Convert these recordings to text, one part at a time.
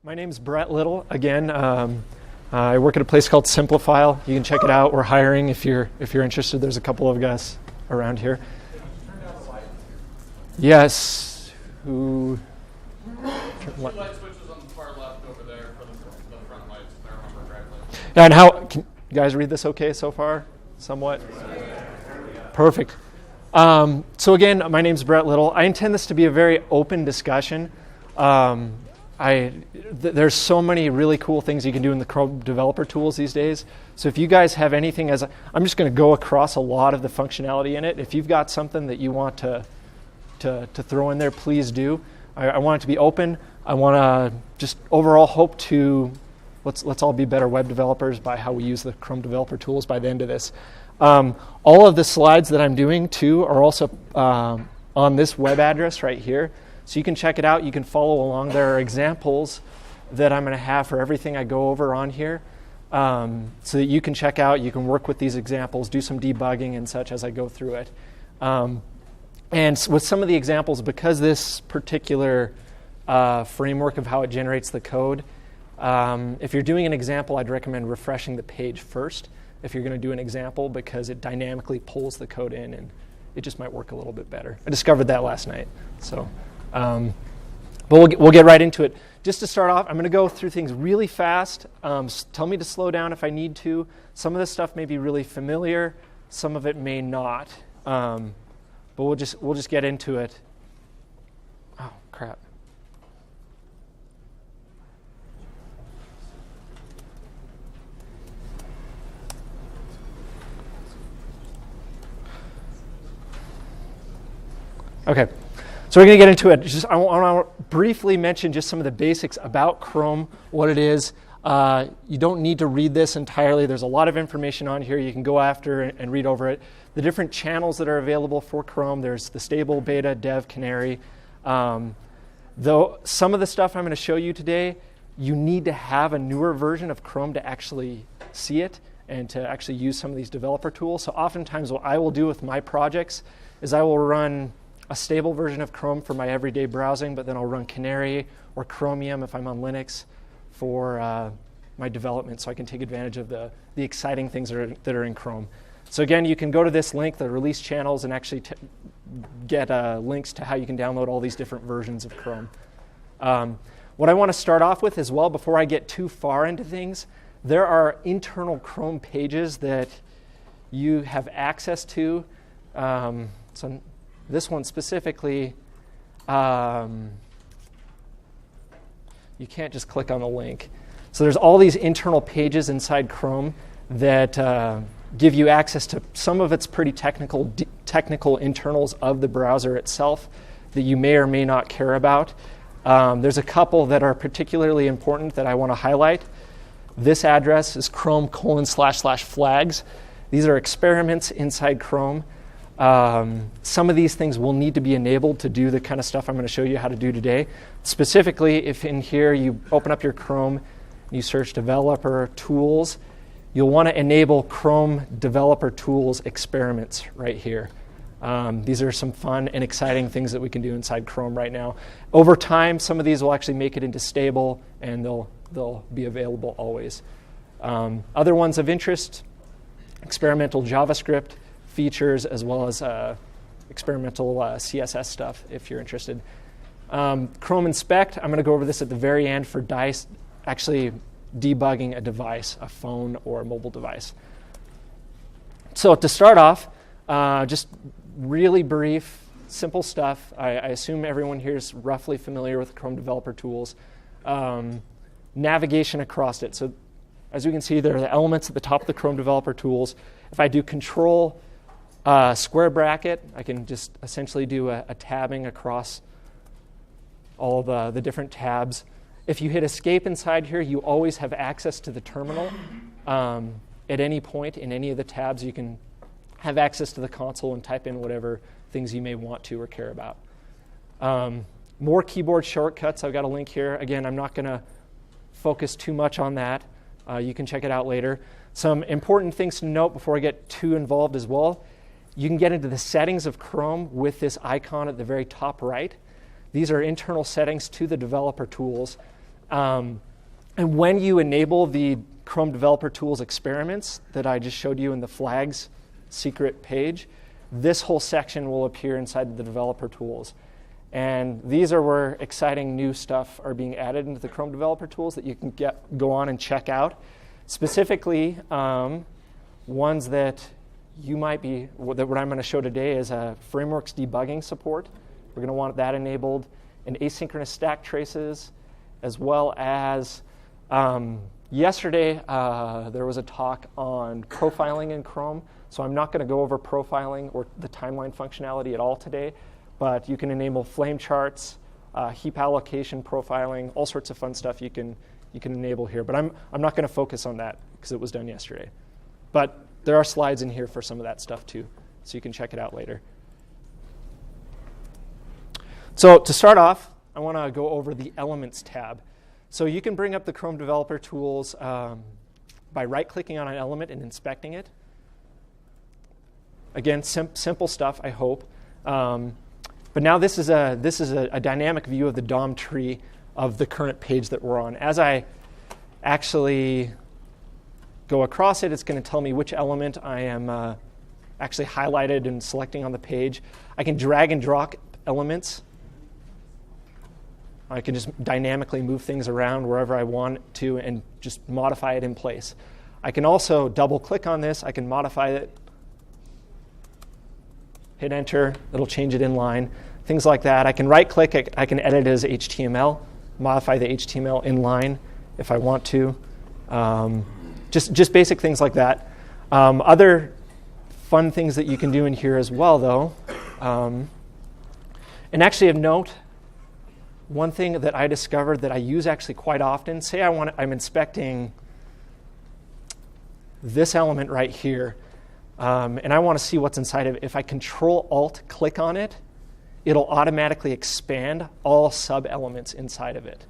My name's Bret Little. Again, I work at a place called Simplifile. You can check it out. We're hiring if you're interested. There's a couple of guys around here. Yes. Who? Two light switches on the far left over there for the front lights, if I remember correctly. And how can you guys read this okay so far? Somewhat? Perfect. So again, my name's Bret Little. I intend this to be a very open discussion. There's so many really cool things you can do in the Chrome developer tools these days. So if you guys have anything, I'm just going to go across a lot of the functionality in it. If you've got something that you want to throw in there, please do. I want it to be open. I want to just overall hope to let's all be better web developers by how we use the Chrome developer tools by the end of this. All of the slides that I'm doing too are also on this web address right here. So you can check it out. You can follow along. There are examples that I'm going to have for everything I go over on here, so that you can check out. You can work with these examples, do some debugging and such as I go through it. And with some of the examples, because this particular framework of how it generates the code, if you're doing an example, I'd recommend refreshing the page first if you're going to do an example, because it dynamically pulls the code in and it just might work a little bit better. I discovered that last night. So. But we'll get right into it. Just to start off, I'm going to go through things really fast. Tell me to slow down if I need to. Some of this stuff may be really familiar. Some of it may not. But we'll just get into it. Oh, crap. Okay. So we're going to get into it. I want to briefly mention just some of the basics about Chrome, what it is. You don't need to read this entirely. There's a lot of information on here. You can go after and read over it. The different channels that are available for Chrome, there's the stable, beta, dev, canary. Though some of the stuff I'm going to show you today, you need to have a newer version of Chrome to actually see it and to actually use some of these developer tools. So oftentimes what I will do with my projects is I will run a stable version of Chrome for my everyday browsing, but then I'll run Canary or Chromium if I'm on Linux for my development, so I can take advantage of the exciting things that are in Chrome. So again, you can go to this link, the release channels, and actually get links to how you can download all these different versions of Chrome. What I want to start off with as well, before I get too far into things, there are internal Chrome pages that you have access to. So this one specifically, you can't just click on the link. So there's all these internal pages inside Chrome that give you access to some of its pretty technical internals of the browser itself that you may or may not care about. There's a couple that are particularly important that I want to highlight. This address is chrome://flags. These are experiments inside Chrome. Some of these things will need to be enabled to do the kind of stuff I'm going to show you how to do today. Specifically, if in here you open up your Chrome and you search developer tools, you'll want to enable Chrome developer tools experiments right here. These are some fun and exciting things that we can do inside Chrome right now. Over time, some of these will actually make it into stable and they'll be available always. Other ones of interest, experimental JavaScript features, as well as experimental CSS stuff, if you're interested. Chrome Inspect, I'm going to go over this at the very end for actually debugging a device, a phone or a mobile device. So to start off, just really brief, simple stuff. I assume everyone here is roughly familiar with Chrome developer tools. Navigation across it. So as you can see, there are the elements at the top of the Chrome developer tools. If I do Control square bracket, I can just essentially do a tabbing across all the different tabs. If you hit Escape inside here, you always have access to the terminal. At any point in any of the tabs, you can have access to the console and type in whatever things you may want to or care about. More keyboard shortcuts. I've got a link here. Again, I'm not going to focus too much on that. You can check it out later. Some important things to note before I get too involved as well. You can get into the settings of Chrome with this icon at the very top right. These are internal settings to the developer tools. And when you enable the Chrome Developer Tools experiments that I just showed you in the flags secret page, this whole section will appear inside the Developer Tools. And these are where exciting new stuff are being added into the Chrome Developer Tools that you can go on and check out. Specifically, ones that you might be, what I'm going to show today is frameworks debugging support. We're going to want that enabled, and asynchronous stack traces, as well as yesterday there was a talk on profiling in Chrome. So I'm not going to go over profiling or the timeline functionality at all today, but you can enable flame charts, heap allocation profiling, all sorts of fun stuff you can enable here. But I'm not going to focus on that because it was done yesterday. But there are slides in here for some of that stuff too, so you can check it out later. So to start off, I want to go over the Elements tab. So you can bring up the Chrome Developer Tools by right-clicking on an element and inspecting it. Again, simple stuff, I hope. But now this is a dynamic view of the DOM tree of the current page that we're on. As I actually go across it, it's going to tell me which element I am actually highlighted and selecting on the page. I can drag and drop elements. I can just dynamically move things around wherever I want to and just modify it in place. I can also double-click on this. I can modify it. Hit enter, it'll change it in line, things like that. I can right-click, I can edit it as HTML, modify the HTML in line if I want to. Just basic things like that. Other fun things that you can do in here as well, though. And actually of note, one thing that I discovered that I use actually quite often, say I'm inspecting this element right here, and I want to see what's inside of it. If I Control-Alt-click on it, it'll automatically expand all sub-elements inside of it,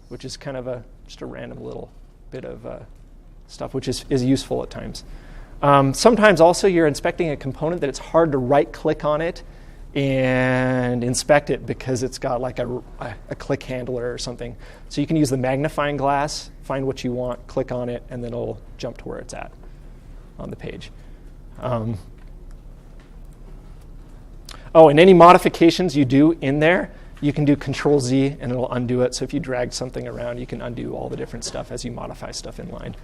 which is kind of just a random little bit of stuff, which is useful at times. Sometimes also you're inspecting a component that it's hard to right-click on it and inspect it because it's got like a click handler or something. So you can use the magnifying glass, find what you want, click on it, and then it'll jump to where it's at on the page. And any modifications you do in there, you can do Control-Z and it'll undo it. So if you drag something around, you can undo all the different stuff as you modify stuff in line.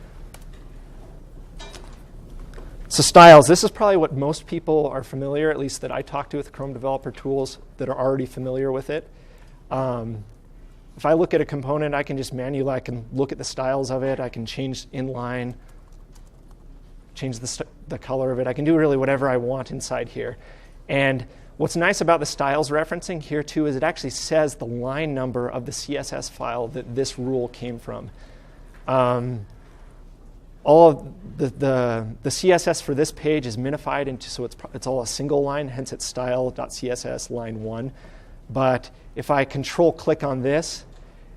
So styles, this is probably what most people are familiar, at least that I talk to with Chrome Developer Tools that are already familiar with it. If I look at a component, I can just manually, I can look at the styles of it. I can change inline, change the color of it. I can do really whatever I want inside here. And what's nice about the styles referencing here too is it actually says the line number of the CSS file that this rule came from. All of the CSS for this page is minified into, so it's all a single line, hence it's style.css line 1. But if I Control-click on this,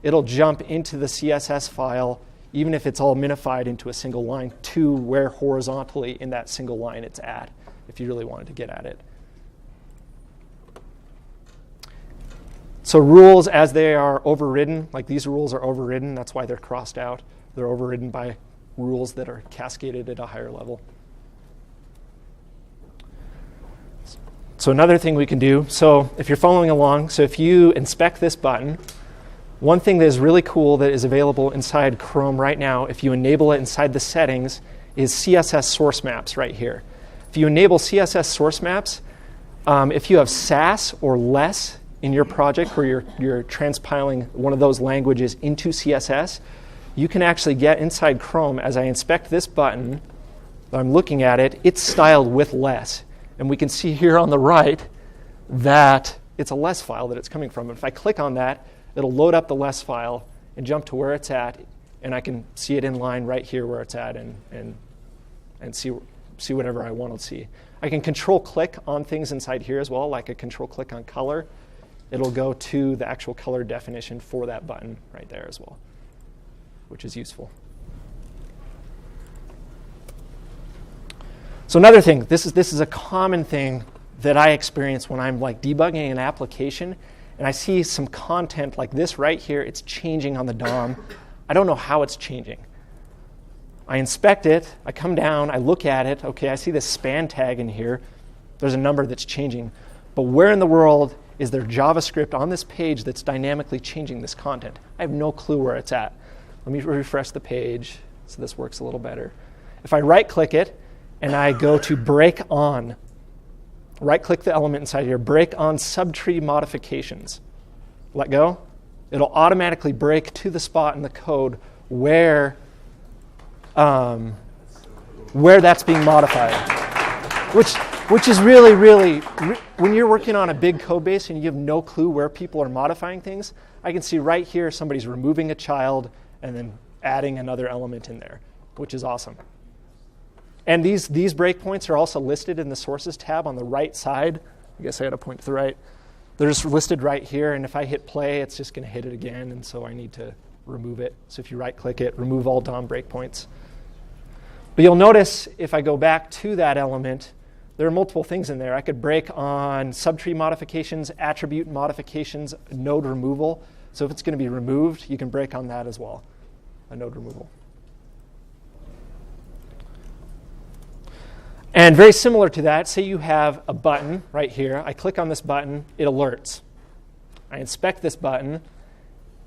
it'll jump into the CSS file, even if it's all minified into a single line, to where horizontally in that single line it's at, if you really wanted to get at it. So rules, as they are overridden, like these rules are overridden, that's why they're crossed out. They're overridden by rules that are cascaded at a higher level. So another thing we can do, so if you're following along, so if you inspect this button, one thing that is really cool that is available inside Chrome right now, if you enable it inside the settings, is CSS Source Maps right here. If you enable CSS Source Maps, if you have Sass or less in your project where you're transpiling one of those languages into CSS, you can actually get inside Chrome, as I inspect this button, I'm looking at it, it's styled with less. And we can see here on the right that it's a less file that it's coming from. If I click on that, it'll load up the less file and jump to where it's at, and I can see it in line right here where it's at and see whatever I want to see. I can Control-click on things inside here as well, like a Control-click on color. It'll go to the actual color definition for that button right there as well, which is useful. So another thing, this is a common thing that I experience when I'm like debugging an application and I see some content like this right here. It's changing on the DOM. I don't know how it's changing. I inspect it. I come down. I look at it. OK, I see this span tag in here. There's a number that's changing. But where in the world is there JavaScript on this page that's dynamically changing this content? I have no clue where it's at. Let me refresh the page so this works a little better. If I right-click it and I go to break on, right-click the element inside here, break on subtree modifications. Let go. It'll automatically break to the spot in the code where that's being modified, which is really, when you're working on a big code base and you have no clue where people are modifying things, I can see right here somebody's removing a child and then adding another element in there, which is awesome. And these breakpoints are also listed in the Sources tab on the right side. I guess I got to point to the right. They're just listed right here, and if I hit play, it's just going to hit it again, and so I need to remove it. So if you right-click it, remove all DOM breakpoints. But you'll notice if I go back to that element, there are multiple things in there. I could break on subtree modifications, attribute modifications, node removal. So if it's going to be removed, you can break on that as well, a node removal. And very similar to that, say you have a button right here. I click on this button, it alerts. I inspect this button.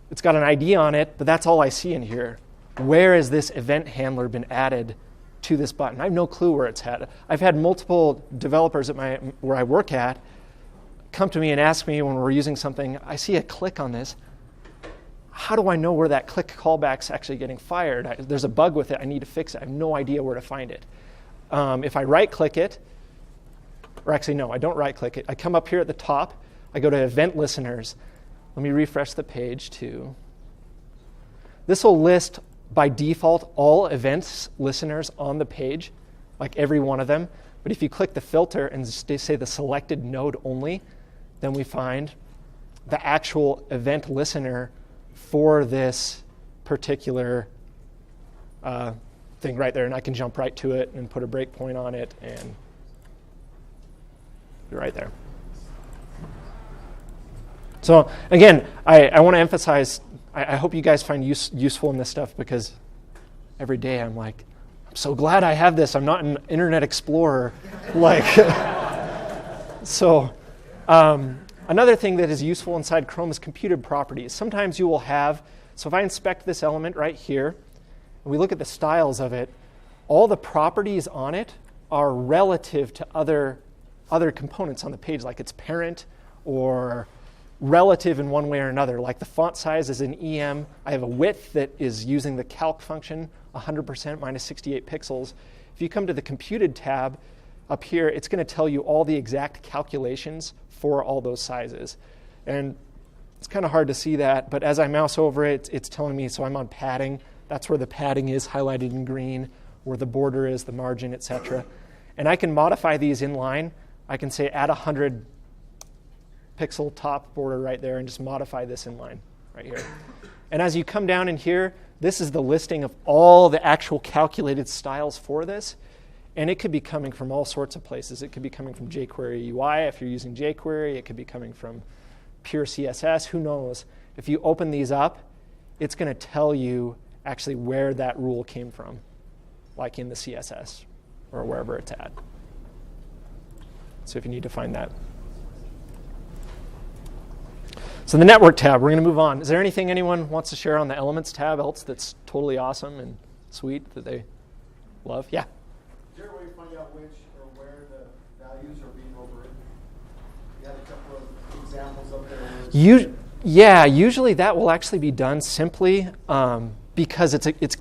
It's got an ID on it, but that's all I see in here. Where has this event handler been added to this button? I have no clue where it's at. I've had multiple developers at where I work at come to me and ask me when we're using something, I see a click on this. How do I know where that click callback's actually getting fired? There's a bug with it. I need to fix it. I have no idea where to find it. If I right-click it, or actually, no, I don't right-click it. I come up here at the top. I go to Event Listeners. Let me refresh the page, too. This will list, by default, all events listeners on the page, like every one of them. But if you click the filter and say the selected node only, then we find the actual event listener for this particular thing right there, and I can jump right to it and put a breakpoint on it and be right there. So again, I want to emphasize, I hope you guys find useful in this stuff, because every day I'm like, I'm so glad I have this. I'm not an Internet Explorer. So another thing that is useful inside Chrome is computed properties. Sometimes you will have, so if I inspect this element right here, and we look at the styles of it, all the properties on it are relative to other components on the page, like its parent or relative in one way or another. Like the font size is an EM. I have a width that is using the calc function, 100% minus 68 pixels. If you come to the computed tab up here, it's going to tell you all the exact calculations for all those sizes. And it's kind of hard to see that, but as I mouse over it, it's telling me, so I'm on padding. That's where the padding is highlighted in green, where the border is, the margin, etc. And I can modify these inline. I can say add 100 pixel top border right there and just modify this inline right here. And as you come down in here, this is the listing of all the actual calculated styles for this. And it could be coming from all sorts of places. It could be coming from jQuery UI if you're using jQuery. It could be coming from pure CSS. Who knows? If you open these up, it's going to tell you actually where that rule came from, like in the CSS or wherever it's at. So if you need to find that. So the network tab, we're going to move on. Is there anything anyone wants to share on the elements tab else that's totally awesome and sweet that they love? Yeah? Is there a way to find out which or where the values are being overwritten? You had a couple of examples up there. Yeah, usually that will actually be done simply because it's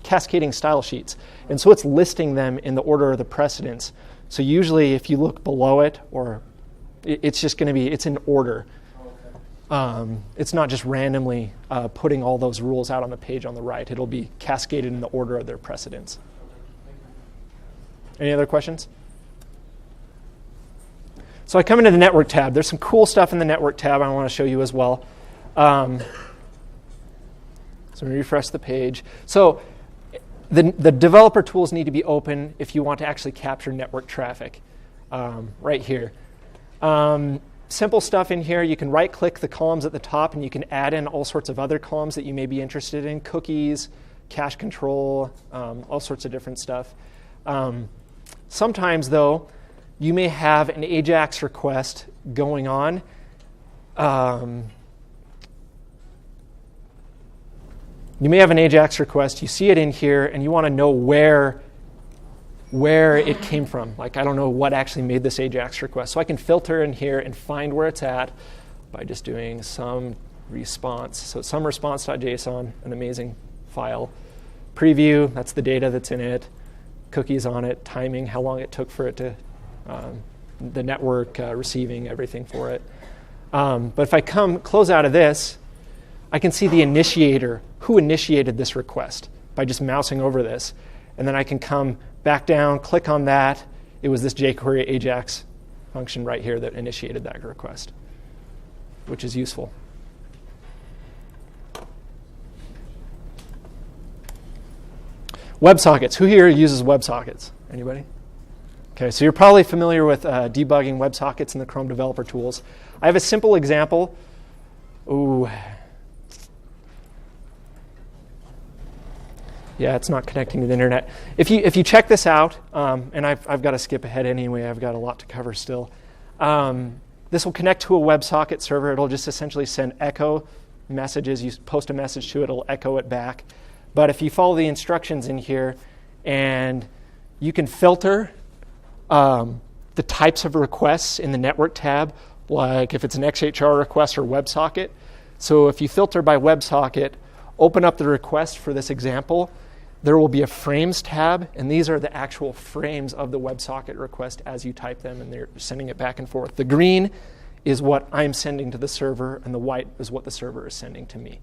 cascading style sheets. And so it's listing them in the order of the precedence. So usually if you look below it, or it's just going to be, it's in order. It's not just randomly putting all those rules out on the page on the right. It'll be cascaded in the order of their precedence. Any other questions? So I come into the network tab. There's some cool stuff in the network tab I want to show you as well. So let me refresh the page. So the developer tools need to be open if you want to actually capture network traffic right here. simple stuff in here. You can right-click the columns at the top, and you can add in all sorts of other columns that you may be interested in, cookies, cache control, all sorts of different stuff. Sometimes, though, you may have an AJAX request going on. You may have an AJAX request. You see it in here, and you want to know where it came from. Like, I don't know what actually made this AJAX request. So I can filter in here and find where it's at by just doing some response. So some response.json, an amazing file. Preview, that's the data that's in it. Cookies on it, timing, how long it took for it to, the network receiving everything for it. But if I close out of this, I can see the initiator, who initiated this request, by just mousing over this. And then I can come back down, click on that. It was this jQuery AJAX function right here that initiated that request, which is useful. WebSockets. Who here uses WebSockets? Anybody? Okay, so you're probably familiar with debugging WebSockets in the Chrome Developer Tools. I have a simple example. Ooh. Yeah, it's not connecting to the internet. If you check this out, and I've got to skip ahead anyway, I've got a lot to cover still. This will connect to a WebSocket server. It'll just essentially send echo messages. You post a message to it, it'll echo it back. But if you follow the instructions in here, and you can filter the types of requests in the network tab, like if it's an XHR request or WebSocket. So if you filter by WebSocket, open up the request for this example, there will be a frames tab, and these are the actual frames of the WebSocket request as you type them, and they're sending it back and forth. The green is what I'm sending to the server, and the white is what the server is sending to me.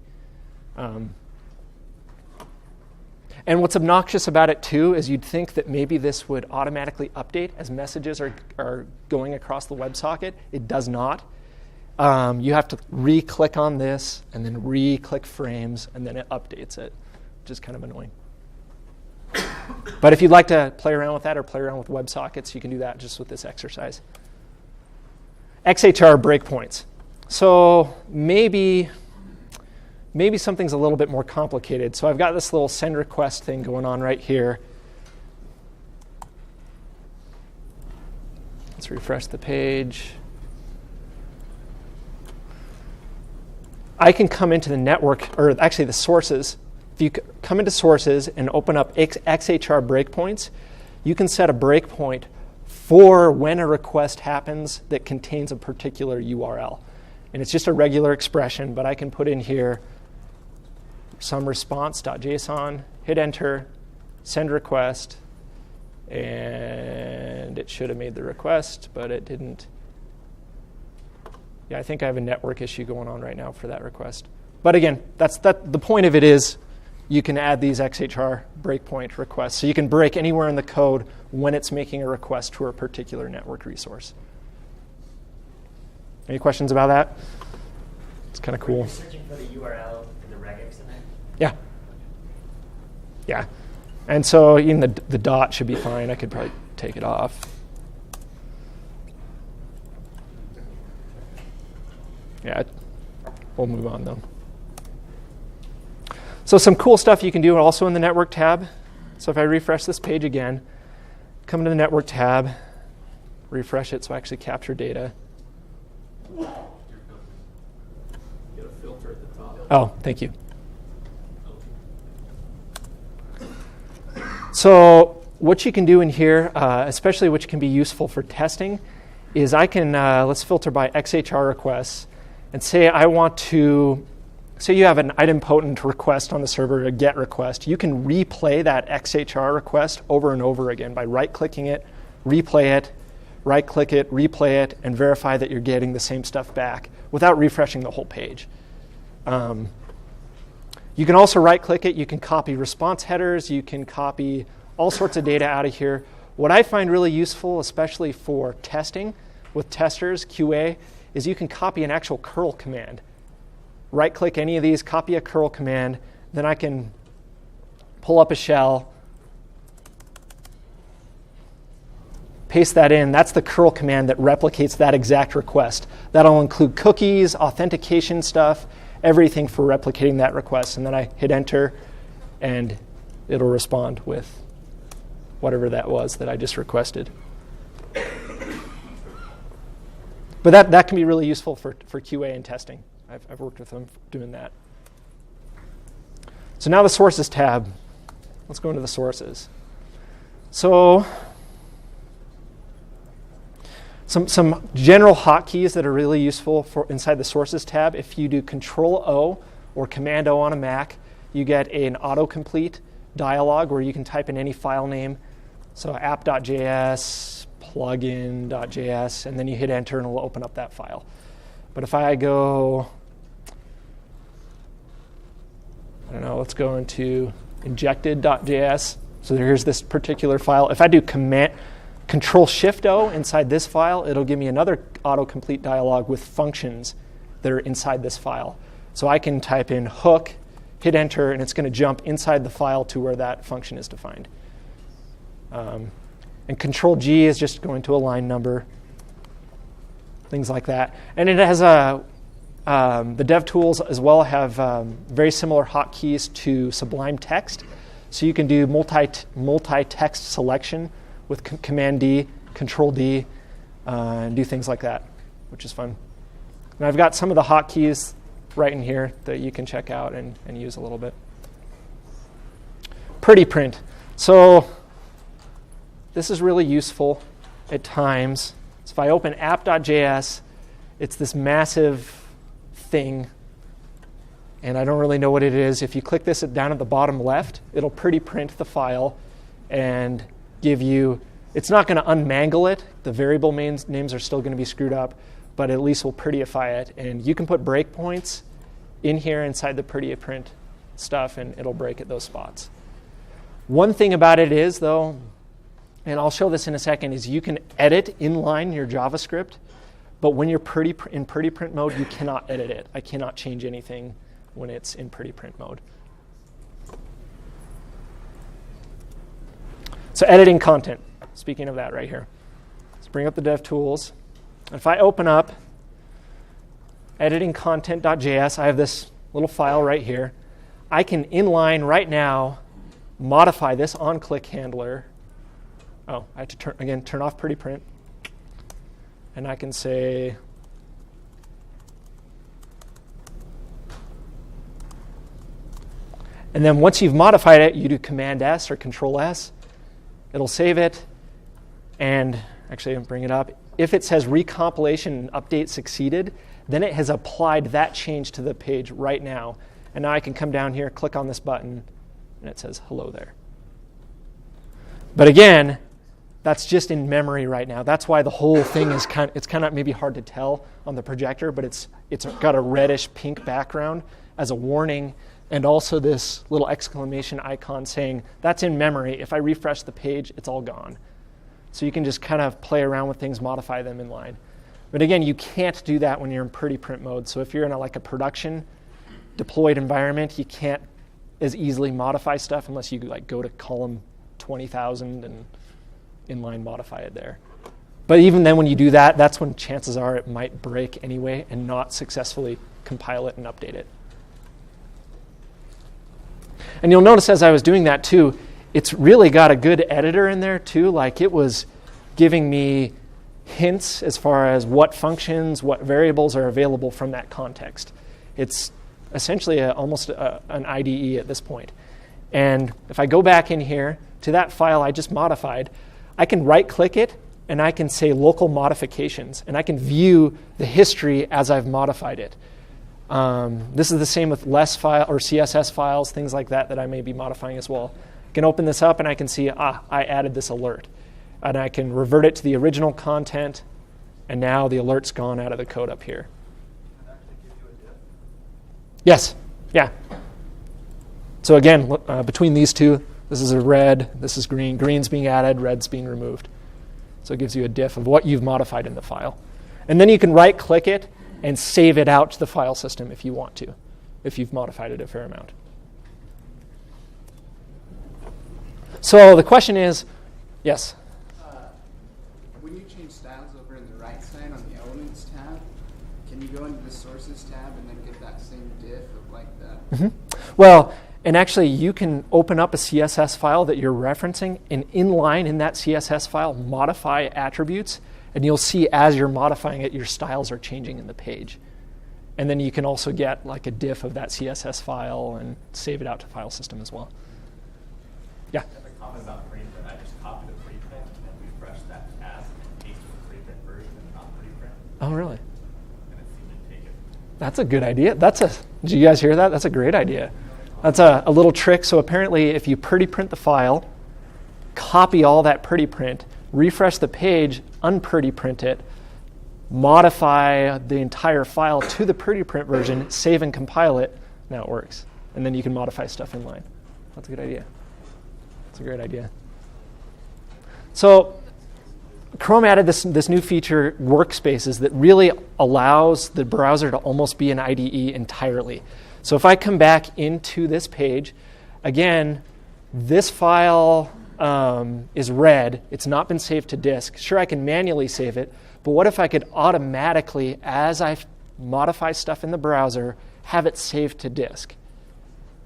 And what's obnoxious about it, too, is you'd think that maybe this would automatically update as messages are going across the WebSocket. It does not. You have to re-click on this, and then re-click frames, and then it updates it, which is kind of annoying. But if you'd like to play around with that or play around with WebSockets, you can do that just with this exercise. XHR breakpoints. So maybe something's a little bit more complicated. So I've got this little send request thing going on right here. Let's refresh the page. I can come into the network, or actually the sources. If you come into sources and open up XHR breakpoints, you can set a breakpoint for when a request happens that contains a particular URL. And it's just a regular expression, but I can put in here some response.json, hit enter, send request, and it should have made the request, but it didn't. Yeah, I think I have a network issue going on right now for that request. But again, the point of it is you can add these XHR breakpoint requests. So you can break anywhere in the code when it's making a request to a particular network resource. Any questions about that? It's kind of cool. Are you searching for the URL in the regex in there? Yeah. Yeah. And so even the dot should be fine. I could probably take it off. Yeah, we'll move on though. So some cool stuff you can do also in the network tab. So if I refresh this page again, come to the network tab, refresh it so I actually capture data. Get a filter at the top. Oh, thank you. So what you can do in here, especially which can be useful for testing, is I can, let's filter by XHR requests, and say I want to, say you have an idempotent request on the server, a GET request. You can replay that XHR request over and over again by right-clicking it, replay it, right-click it, replay it, and verify that you're getting the same stuff back without refreshing the whole page. You can also right-click it. You can copy response headers. You can copy all sorts of data out of here. What I find really useful, especially for testing with testers, QA, is you can copy an actual curl command. Right-click any of these, copy a curl command, then I can pull up a shell, paste that in. That's the curl command that replicates that exact request. That'll include cookies, authentication stuff, everything for replicating that request. And then I hit enter, and it'll respond with whatever that was that I just requested. But that can be really useful for QA and testing. I've worked with them doing that. So now the sources tab. Let's go into the sources. So some general hotkeys that are really useful for inside the sources tab. If you do Control-O or Command-O on a Mac, you get an autocomplete dialog where you can type in any file name. So app.js, plugin.js, and then you hit enter and it'll open up that file. But if I go, I don't know, let's go into injected.js. So here's this particular file. If I do Control-Shift-O inside this file, it'll give me another autocomplete dialog with functions that are inside this file. So I can type in hook, hit enter, and it's going to jump inside the file to where that function is defined. And Control-G is just going to a line number, things like that. And it has the dev tools as well have very similar hotkeys to Sublime Text. So you can do multi-text selection with Command-D, Control-D, and do things like that, which is fun. And I've got some of the hotkeys right in here that you can check out and use a little bit. Pretty print. So this is really useful at times. So if I open app.js, it's this massive thing, and I don't really know what it is. If you click this down at the bottom left, it'll pretty print the file and give you, it's not going to unmangle it. The variable names are still going to be screwed up, but at least will prettyify it. And you can put breakpoints in here inside the pretty print stuff, and it'll break at those spots. One thing about it is, though, and I'll show this in a second, is you can edit inline your JavaScript, but when you're in pretty print mode, you cannot edit it. I cannot change anything when it's in pretty print mode. So editing content, speaking of that right here. Let's bring up the dev tools. If I open up editing content.js, I have this little file right here. I can inline right now modify this on-click handler. Oh, I have to turn off pretty print. And I can say, and then once you've modified it, you do Command-S or Control-S. It'll save it, and actually I'll bring it up. If it says recompilation and update succeeded, then it has applied that change to the page right now. And now I can come down here, click on this button, and it says hello there. But again, that's just in memory right now. That's why the whole thing is kind of maybe hard to tell on the projector, but it's got a reddish pink background as a warning, and also this little exclamation icon saying that's in memory. If I refresh the page, it's all gone. So you can just kind of play around with things, modify them in line. But again, you can't do that when you're in pretty print mode. So if you're in a production deployed environment, you can't as easily modify stuff unless you go to column 20,000 and inline modify it there. But even then when you do that, that's when chances are it might break anyway and not successfully compile it and update it. And you'll notice as I was doing that too, it's really got a good editor in there too. Like it was giving me hints as far as what functions, what variables are available from that context. It's essentially almost an IDE at this point. And if I go back in here to that file I just modified, I can right-click it, and I can say local modifications, and I can view the history as I've modified it. This is the same with less file or CSS files, things like that I may be modifying as well. I can open this up, and I can see, I added this alert. And I can revert it to the original content, and now the alert's gone out of the code up here. Can that actually give you a diff? Yes, yeah. So again, between these two, this is a red, this is green. Green's being added, red's being removed. So it gives you a diff of what you've modified in the file. And then you can right-click it and save it out to the file system if you want to, if you've modified it a fair amount. So the question is, yes? Sources tab and then get that same diff of like that? Mm-hmm. Well, and actually you can open up a CSS file that you're referencing and inline in that CSS file modify attributes, and you'll see as you're modifying it, your styles are changing in the page. And then you can also get like a diff of that CSS file and save it out to file system as well. Yeah? I have a comment about preprint. I just copied the preprint and then refreshed that tab and pasted the preprint version and not preprint. Oh, really? And it seemed to take it. That's a good idea. Did you guys hear that? That's a great idea. That's a little trick. So apparently if you pretty print the file, copy all that pretty print, refresh the page, unpretty print it, modify the entire file to the pretty print version, save and compile it, now it works. And then you can modify stuff inline. That's a good idea. That's a great idea. So Chrome added this new feature, workspaces, that really allows the browser to almost be an IDE entirely. So if I come back into this page, again, this file is red. It's not been saved to disk. Sure, I can manually save it, but what if I could automatically, as I modify stuff in the browser, have it saved to disk?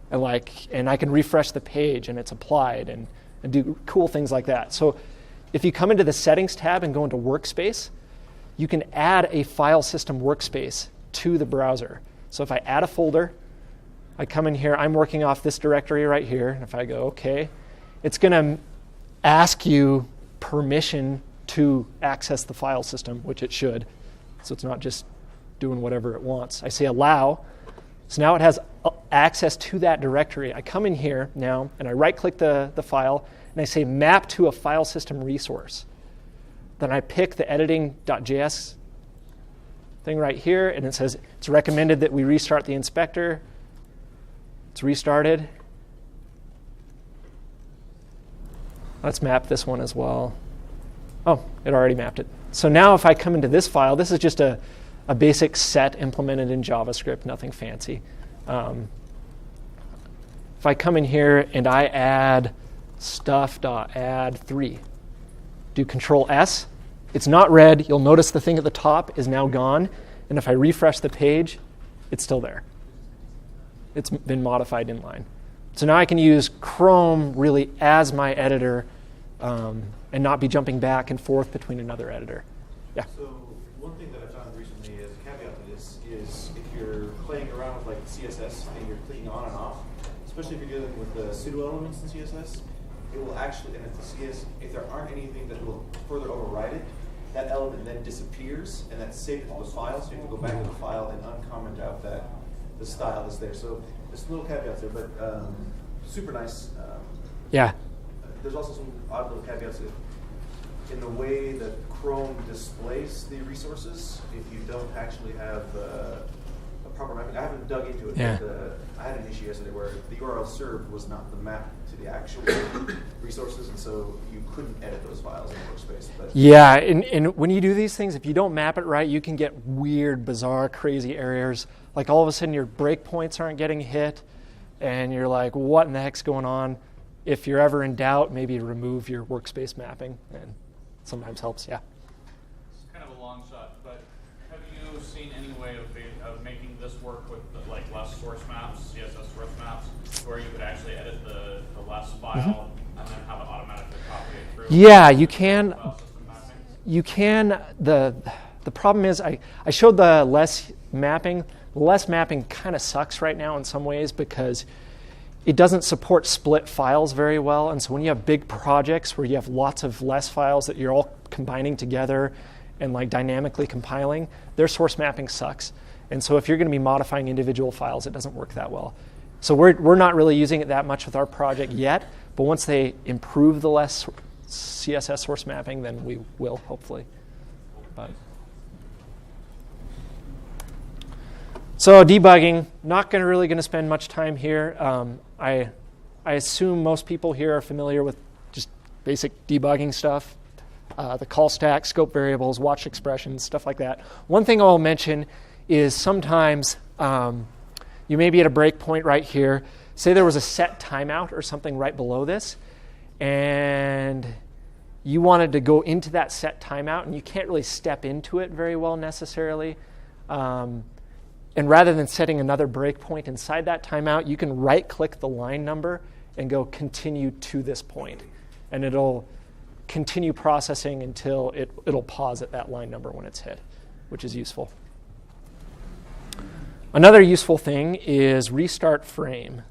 And I can refresh the page and it's applied and do cool things like that. So if you come into the Settings tab and go into Workspace, you can add a file system workspace to the browser. So if I add a folder, I come in here, I'm working off this directory right here, and if I go OK, it's going to ask you permission to access the file system, which it should. So it's not just doing whatever it wants. I say allow. So now it has access to that directory. I come in here now, and I right-click the file, and I say map to a file system resource. Then I pick the editing.js thing right here, and it says it's recommended that we restart the inspector. It's restarted. Let's map this one as well. Oh, it already mapped it. So now if I come into this file, this is just a basic set implemented in JavaScript, nothing fancy. If I come in here and I add stuff.add3, do Control S, it's not red. You'll notice the thing at the top is now gone. And if I refresh the page, it's still there. It's been modified inline. So now I can use Chrome really as my editor and not be jumping back and forth between another editor. Yeah? So one thing that I found recently as a caveat to this is if you're playing around with like CSS and you're clicking on and off, especially if you're dealing with the pseudo elements in CSS, it will actually, and if there aren't anything that will further override it, that element then disappears and that's saved to the file, so you have to go back to the file and uncomment out that the style is there. So there's little caveats there, but super nice. Yeah. There's also some odd little caveats in the way that Chrome displays the resources. If you don't actually have a proper mapping, I haven't dug into it, Yeah. but I had an issue yesterday where the URL served was not the map to the actual resources, and so you couldn't edit those files in Workspace. But Yeah, and when you do these things, if you don't map it right, you can get weird, bizarre, crazy errors. Like all of a sudden your breakpoints aren't getting hit, and you're like, what in the heck's going on? If you're ever in doubt, maybe remove your workspace mapping, and sometimes helps, yeah. It's kind of a long shot, but have you seen any way of making this work with like less source maps, CSS source maps, where you could actually edit the less file and then have it automatically copy it through? Yeah, you can. File system mapping? You can. The problem is I showed the less mapping. Less mapping kind of sucks right now in some ways because it doesn't support split files very well. And so when you have big projects where you have lots of less files that you're all combining together and like dynamically compiling, their source mapping sucks. And so if you're going to be modifying individual files, it doesn't work that well. So we're not really using it that much with our project yet. But once they improve the less CSS source mapping, then we will, hopefully. But so debugging, not really going to spend much time here. I assume most people here are familiar with just basic debugging stuff, the call stack, scope variables, watch expressions, stuff like that. One thing I'll mention is sometimes you may be at a breakpoint right here. Say there was a set timeout or something right below this, and you wanted to go into that set timeout, and you can't really step into it very well necessarily. And rather than setting another breakpoint inside that timeout, you can right-click the line number and go continue to this point. And it'll continue processing until it'll pause at that line number when it's hit, which is useful. Another useful thing is restart frame.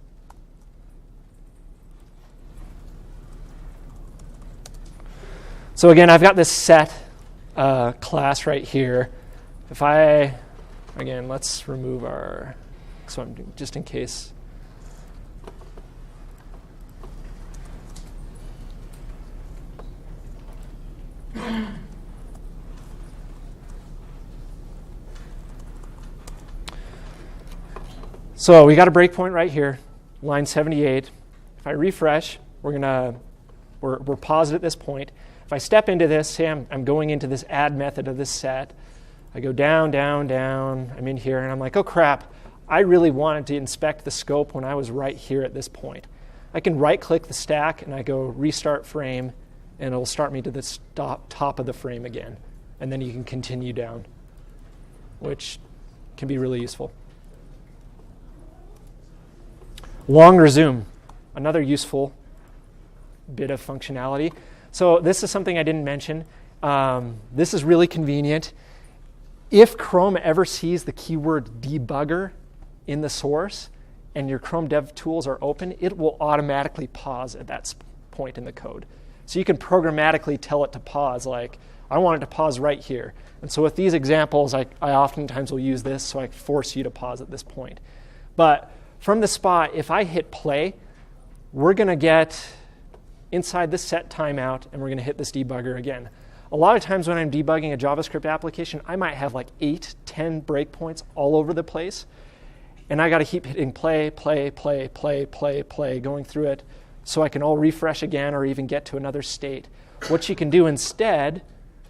So again, I've got this set class right here. If I, again, let's remove our, so I'm doing, just in case. So we got a breakpoint right here, line 78. If I refresh, we're paused at this point. If I step into this, say I'm going into this add method of this set, I go down, down, down, I'm in here, and I'm like, oh crap, I really wanted to inspect the scope when I was right here at this point. I can right-click the stack, and I go restart frame, and it'll start me to the top of the frame again. And then you can continue down, which can be really useful. Long resume, another useful bit of functionality. So this is something I didn't mention. This is really convenient. If Chrome ever sees the keyword debugger in the source and your Chrome Dev Tools are open, it will automatically pause at that point in the code. So you can programmatically tell it to pause, like, I want it to pause right here. And so with these examples, I oftentimes will use this, so I force you to pause at this point. But from the spot, if I hit play, we're going to get inside this set timeout, and we're going to hit this debugger again. A lot of times when I'm debugging a JavaScript application, I might have like 8, 10 breakpoints all over the place, and I got to keep hitting play, play, play, play, play, play, going through it so I can all refresh again or even get to another state. What you can do instead,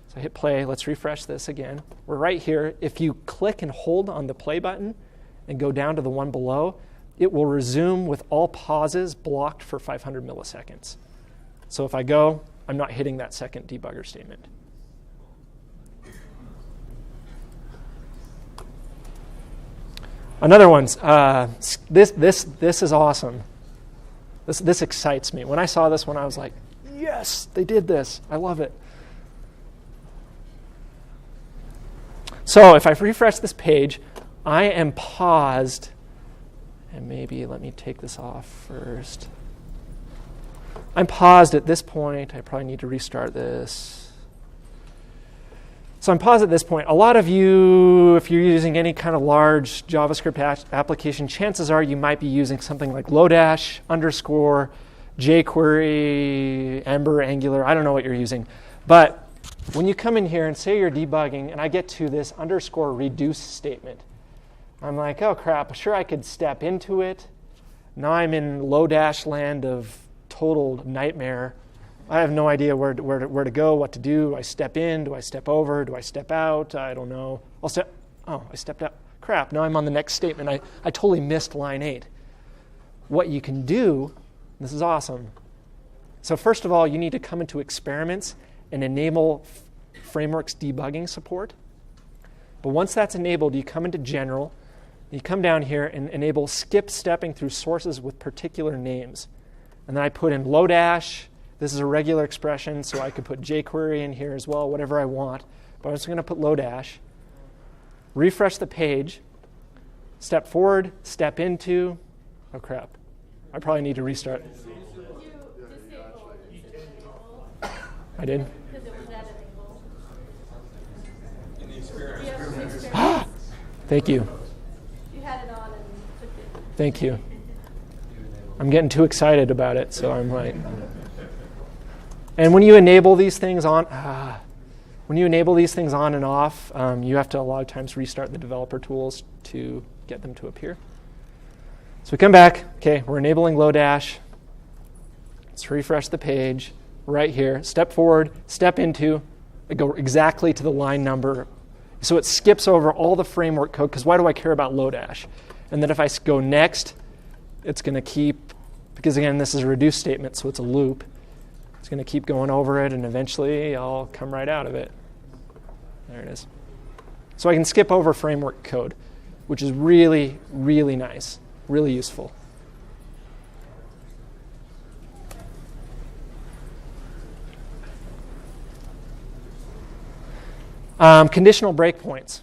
so I hit play, let's refresh this again. We're right here. If you click and hold on the play button and go down to the one below, it will resume with all pauses blocked for 500 milliseconds. So if I go, I'm not hitting that second debugger statement. Another one's, this is awesome. This excites me. When I saw this one, I was like, yes, they did this. I love it. So if I refresh this page, I am paused. And maybe let me take this off first. I'm paused at this point. I probably need to restart this. So I'm paused at this point. A lot of you, if you're using any kind of large JavaScript application, chances are you might be using something like Lodash, underscore, jQuery, Ember, Angular. I don't know what you're using. But when you come in here and say you're debugging, and I get to this underscore reduce statement, I'm like, oh crap, sure I could step into it. Now I'm in Lodash land of total nightmare. I have no idea where to go, what to do. Do I step in? Do I step over? Do I step out? I don't know. I stepped out. Crap, now I'm on the next statement. I totally missed line 8. What you can do, this is awesome. So first of all, you need to come into experiments and enable frameworks debugging support. But once that's enabled, you come into general. You come down here and enable skip stepping through sources with particular names. And then I put in Lodash. This is a regular expression, so I could put jQuery in here as well, whatever I want. But I'm just going to put Lodash. Refresh the page. Step forward, step into. Oh, crap. I probably need to restart. I did? Because it was at an angle. Thank you. You had it on and took it. Thank you. I'm getting too excited about it, so I'm like. And when you enable these things on, and off, you have to a lot of times restart the developer tools to get them to appear. So we come back. Okay, we're enabling Lodash. Let's refresh the page right here. Step forward, step into. I go exactly to the line number. So it skips over all the framework code, because why do I care about Lodash? And then if I go next, it's going to keep, because again, this is a reduce statement, so it's a loop. It's going to keep going over it, and eventually I'll come right out of it. There it is. So I can skip over framework code. which is really, really nice, really useful. Conditional breakpoints.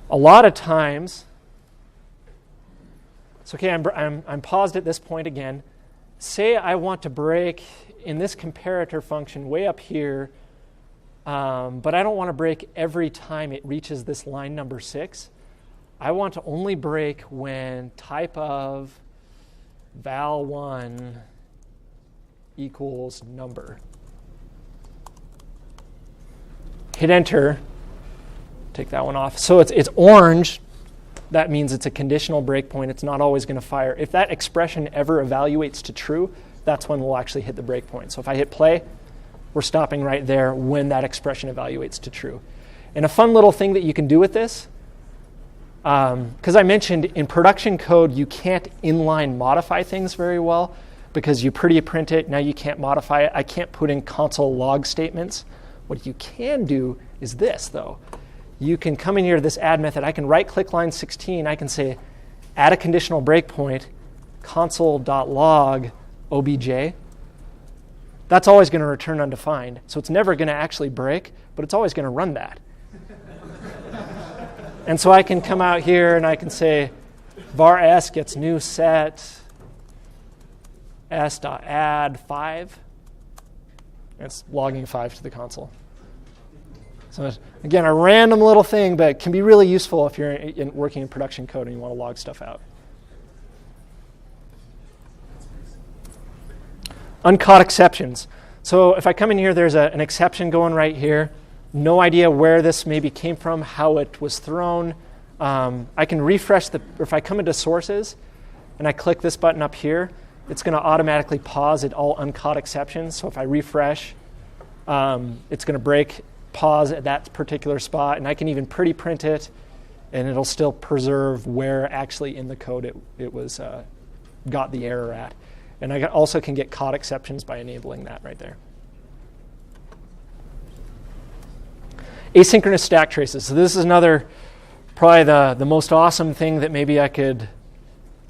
A lot of times, it's okay, I'm paused at this point again. Say I want to break in this comparator function way up here, but I don't want to break every time it reaches this line number 6. I want to only break when type of val1 equals number. Hit enter, take that one off. So it's orange. That means it's a conditional breakpoint. It's not always going to fire. If that expression ever evaluates to true, that's when we'll actually hit the breakpoint. So if I hit play, we're stopping right there when that expression evaluates to true. And a fun little thing that you can do with this, because I mentioned in production code, you can't inline modify things very well because you pretty print it. Now you can't modify it. I can't put in console log statements. What you can do is this, though. You can come in here to this add method. I can right-click line 16. I can say add a conditional breakpoint, console.log obj. That's always going to return undefined. So it's never going to actually break, but it's always going to run that. And so I can come out here and I can say var s gets new set s.add 5. It's logging 5 to the console. So again, a random little thing, but it can be really useful if you're working in production code and you want to log stuff out. Uncaught exceptions. So if I come in here, there's an exception going right here. No idea where this maybe came from, how it was thrown. I can refresh if I come into sources and I click this button up here, it's going to automatically pause at all uncaught exceptions. So if I refresh, it's going to pause at that particular spot. And I can even pretty print it, and it'll still preserve where actually in the code it was got the error at. And I also can get caught exceptions by enabling that right there. Asynchronous stack traces. So this is probably the most awesome thing that maybe I could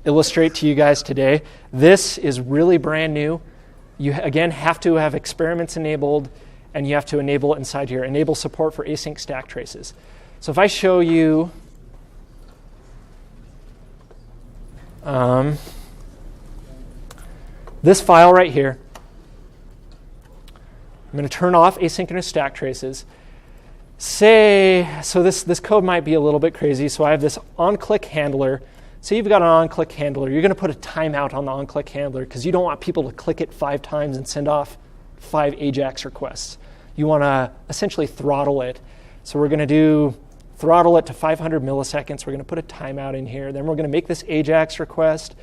illustrate to you guys today. This is really brand new. You, again, have to have experiments enabled, and you have to enable it inside here. Enable support for async stack traces. So if I show you this file right here, I'm going to turn off asynchronous stack traces. So this code might be a little bit crazy. So I have this onClick handler. So you've got an onClick handler. You're going to put a timeout on the onClick handler because you don't want people to click it 5 times and send off 5 AJAX requests. You want to essentially throttle it. So we're going to throttle it to 500 milliseconds. We're going to put a timeout in here. Then we're going to make this AJAX request.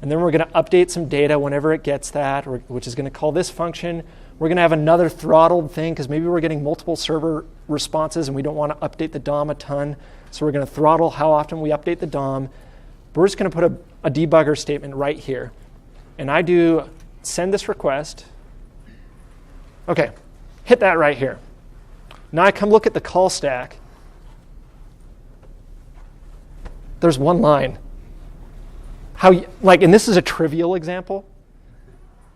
And then we're going to update some data whenever it gets that, which is going to call this function. We're going to have another throttled thing because maybe we're getting multiple server responses and we don't want to update the DOM a ton. So we're going to throttle how often we update the DOM. But we're just going to put a debugger statement right here. And I do send this request. OK, hit that right here. Now I come look at the call stack. There's one line. And this is a trivial example.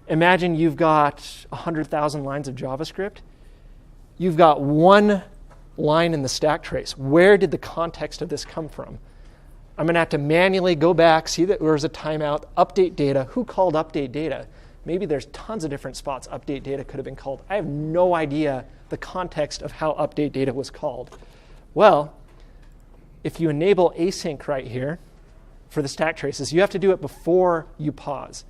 Imagine you've got 100,000 lines of JavaScript. You've got one line in the stack trace. Where did the context of this come from? I'm going to have to manually go back, see that there's a timeout, update data. Who called update data? Maybe there's tons of different spots update data could have been called. I have no idea the context of how update data was called. Well, if you enable async right here for the stack traces, you have to do it before you pause.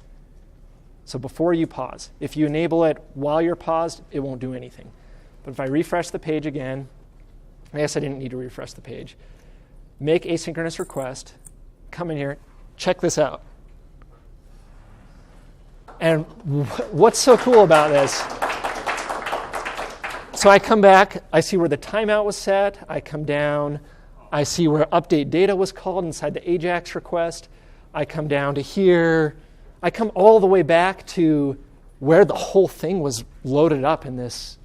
So before you pause. If you enable it while you're paused, it won't do anything. But if I refresh the page again, I guess I didn't need to refresh the page. Make asynchronous request, come in here, check this out. And what's so cool about this? So I come back, I see where the timeout was set, I come down, I see where update data was called inside the AJAX request, I come down to here, I come all the way back to where the whole thing was loaded up in this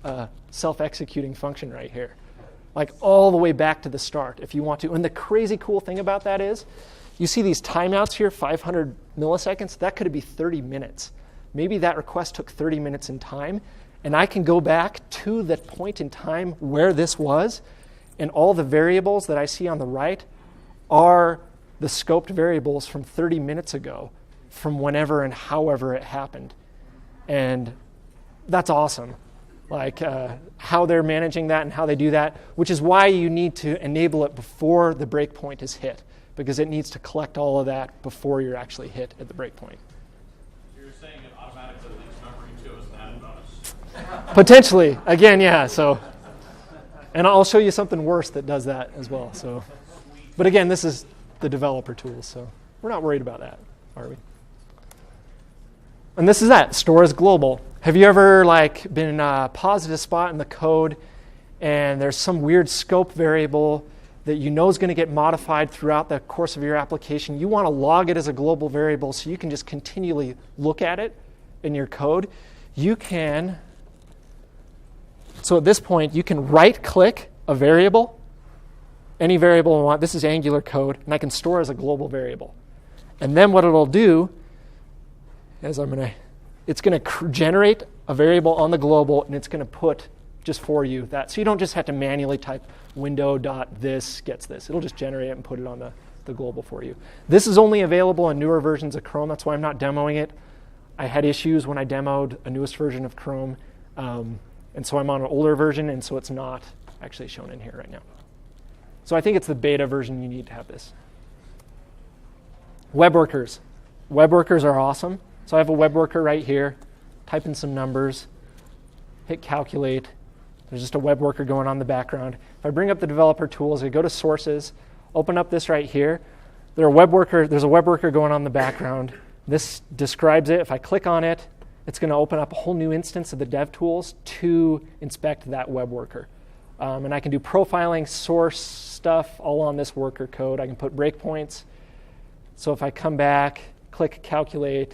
self-executing function right here. like all the way back to the start if you want to. And the crazy cool thing about that is, you see these timeouts here, 500 milliseconds, that could be 30 minutes. Maybe that request took 30 minutes in time, and I can go back to that point in time where this was, and all the variables that I see on the right are the scoped variables from 30 minutes ago, from whenever and however it happened. And that's awesome. Like how they're managing that and how they do that, which is why you need to enable it before the breakpoint is hit, because it needs to collect all of that before you're actually hit at the breakpoint. So you're saying it automatically links memory too as an added bonus? Potentially. Again, yeah. So, and I'll show you something worse that does that as well. So, but again, this is the developer tools, so we're not worried about that, are we? And this is that, store as global. Have you ever been paused at a spot in the code and there's some weird scope variable that you know is going to get modified throughout the course of your application? You want to log it as a global variable so you can just continually look at it in your code. You can, so at this point, you can right-click a variable, any variable I want. This is Angular code, and I can store as a global variable. And then what it'll do is it's going to generate a variable on the global, and it's going to put just for you that. So you don't just have to manually type window.this gets this. It'll just generate it and put it on the global for you. This is only available in newer versions of Chrome. That's why I'm not demoing it. I had issues when I demoed a newest version of Chrome. And so I'm on an older version, and so it's not actually shown in here right now. So I think it's the beta version you need to have this. Web workers. Web workers are awesome. So I have a web worker right here. Type in some numbers. Hit calculate. There's just a web worker going on in the background. If I bring up the developer tools, I go to sources, open up this right here. There's a web worker going on in the background. This describes it. If I click on it, it's going to open up a whole new instance of the dev tools to inspect that web worker. And I can do profiling, source stuff all on this worker code. I can put breakpoints. So if I come back, click calculate,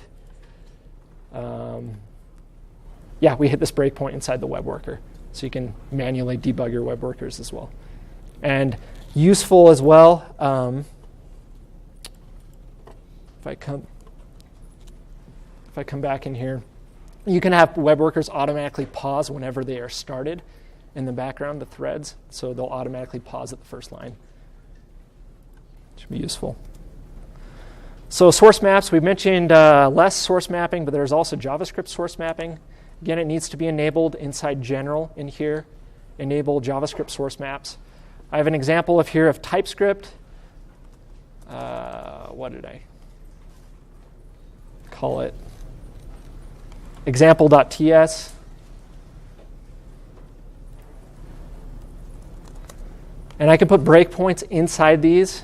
we hit this breakpoint inside the web worker. So you can manually debug your web workers as well. And useful as well, if I come back in here, you can have web workers automatically pause whenever they are started in the background, the threads. So they'll automatically pause at the first line. Should be useful. So source maps, we mentioned less source mapping, but there's also JavaScript source mapping. Again, it needs to be enabled inside general in here. Enable JavaScript source maps. I have an example of TypeScript. What did I call it? Example.ts. And I can put breakpoints inside these.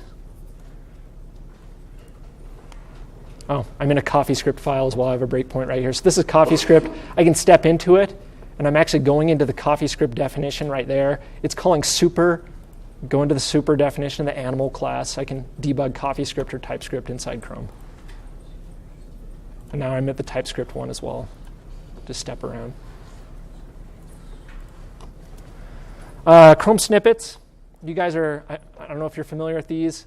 Oh, I'm in a CoffeeScript file as well. I have a breakpoint right here. So this is CoffeeScript. I can step into it, and I'm actually going into the CoffeeScript definition right there. It's calling super. Go into the super definition of the animal class. I can debug CoffeeScript or TypeScript inside Chrome. And now I'm at the TypeScript one as well. Just step around. Chrome snippets. You guys are, I don't know if you're familiar with these.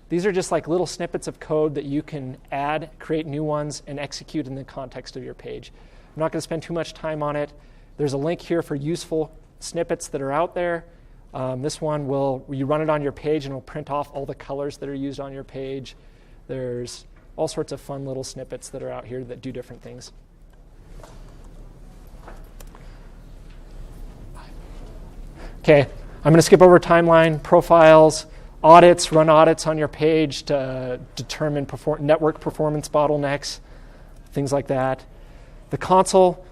These are just like little snippets of code that you can add, create new ones, and execute in the context of your page. I'm not going to spend too much time on it. There's a link here for useful snippets that are out there. This one you run it on your page, and it'll print off all the colors that are used on your page. There's all sorts of fun little snippets that are out here that do different things. Okay, I'm going to skip over timeline, profiles, audits, run audits on your page to determine network performance bottlenecks, things like that. The console,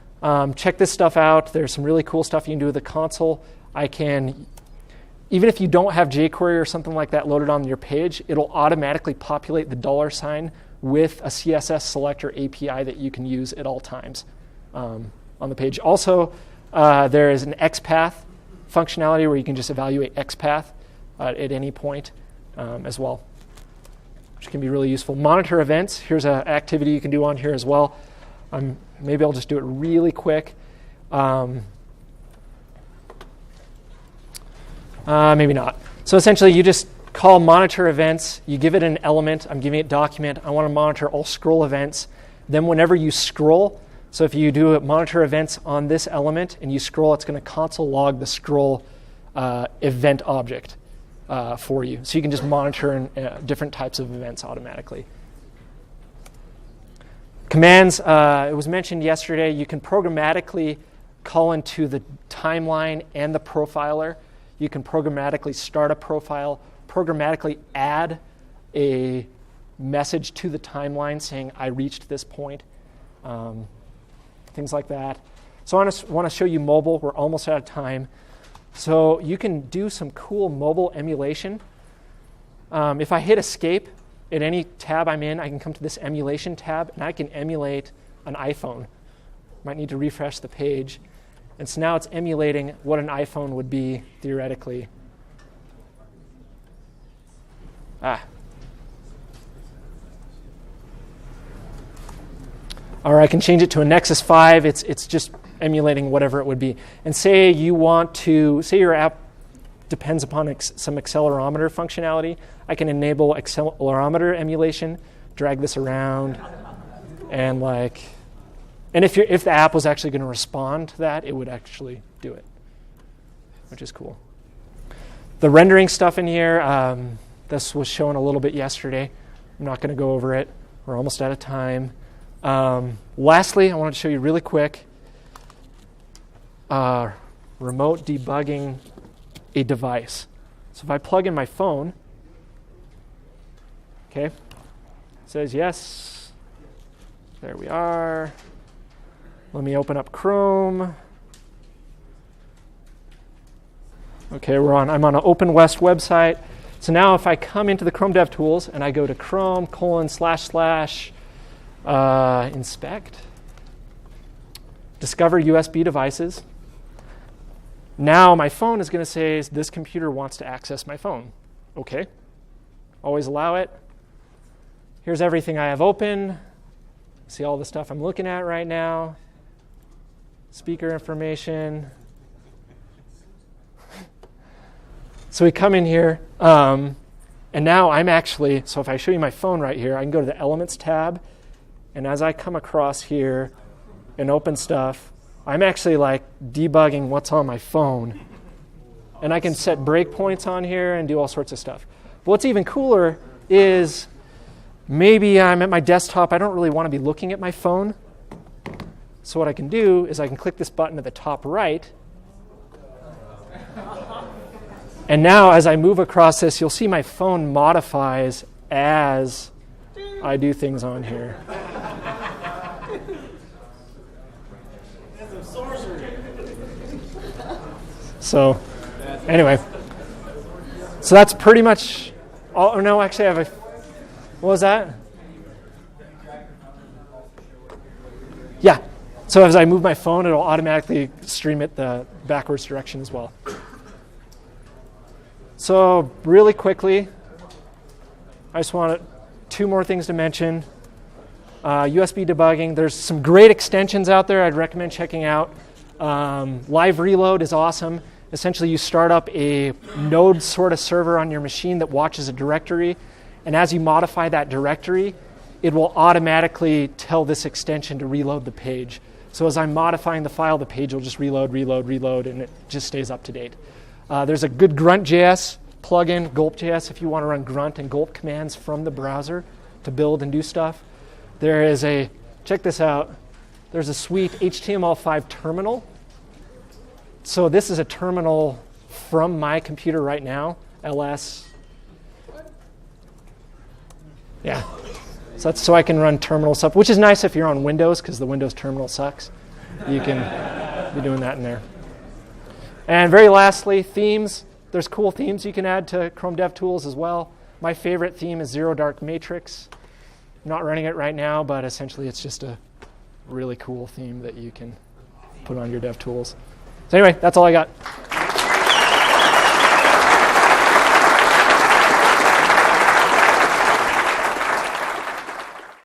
check this stuff out. There's some really cool stuff you can do with the console. Even if you don't have jQuery or something like that loaded on your page, it'll automatically populate the $sign with a CSS selector API that you can use at all times on the page. Also, there is an XPath functionality where you can just evaluate XPath at any point as well, which can be really useful. Monitor events. Here's an activity you can do on here as well. Maybe I'll just do it really quick. Maybe not. So essentially, you just call monitor events. You give it an element. I'm giving it document. I want to monitor all scroll events. Then whenever you scroll, so if you do monitor events on this element and you scroll, it's going to console log the scroll event object for you. So you can just monitor different types of events automatically. Commands, it was mentioned yesterday, you can programmatically call into the timeline and the profiler. You can programmatically start a profile, programmatically add a message to the timeline saying, I reached this point, things like that. So I want to show you mobile. We're almost out of time. So you can do some cool mobile emulation. If I hit escape at any tab I'm in, I can come to this emulation tab, and I can emulate an iPhone. Might need to refresh the page. And so now it's emulating what an iPhone would be theoretically. Or I can change it to a Nexus 5. It's just emulating whatever it would be. And say you want to, say your app depends upon some accelerometer functionality. I can enable accelerometer emulation, drag this around, and if the app was actually going to respond to that, it would actually do it, which is cool. The rendering stuff in here, this was shown a little bit yesterday. I'm not going to go over it. We're almost out of time. Lastly, I wanted to show you really quick remote debugging a device. So if I plug in my phone, okay, it says yes. There we are. Let me open up Chrome. Okay, I'm on an Openwest website. So now if I come into the Chrome DevTools and I go to Chrome / inspect, discover USB devices. Now my phone is going to say, this computer wants to access my phone. Okay, always allow it. Here's everything I have open. See all the stuff I'm looking at right now. Speaker information. So we come in here, and now I'm actually, so if I show you my phone right here, I can go to the Elements tab, and as I come across here and open stuff, I'm actually debugging what's on my phone. And I can set breakpoints on here and do all sorts of stuff. But what's even cooler is maybe I'm at my desktop. I don't really want to be looking at my phone. So what I can do is I can click this button at the top right. And now as I move across this, you'll see my phone modifies as I do things on here. So anyway, so that's pretty much all. Or no, actually I have what was that? Yeah. So as I move my phone, it'll automatically stream it the backwards direction as well. So really quickly, I just wanted 2 more things to mention. USB debugging. There's some great extensions out there I'd recommend checking out. Live Reload is awesome. Essentially, you start up a node sort of server on your machine that watches a directory. And as you modify that directory, it will automatically tell this extension to reload the page. So as I'm modifying the file, the page will just reload, and it just stays up to date. There's a good Grunt.js plugin, Gulp.js, if you want to run Grunt and Gulp commands from the browser to build and do stuff. There is check this out, there's a sweet HTML5 terminal. So this is a terminal from my computer right now, ls. Yeah, so I can run terminal stuff, which is nice if you're on Windows, because the Windows terminal sucks. You can be doing that in there. And very lastly, themes. There's cool themes you can add to Chrome DevTools as well. My favorite theme is Zero Dark Matrix. I'm not running it right now, but essentially it's just a really cool theme that you can put on your DevTools. So anyway, that's all I got.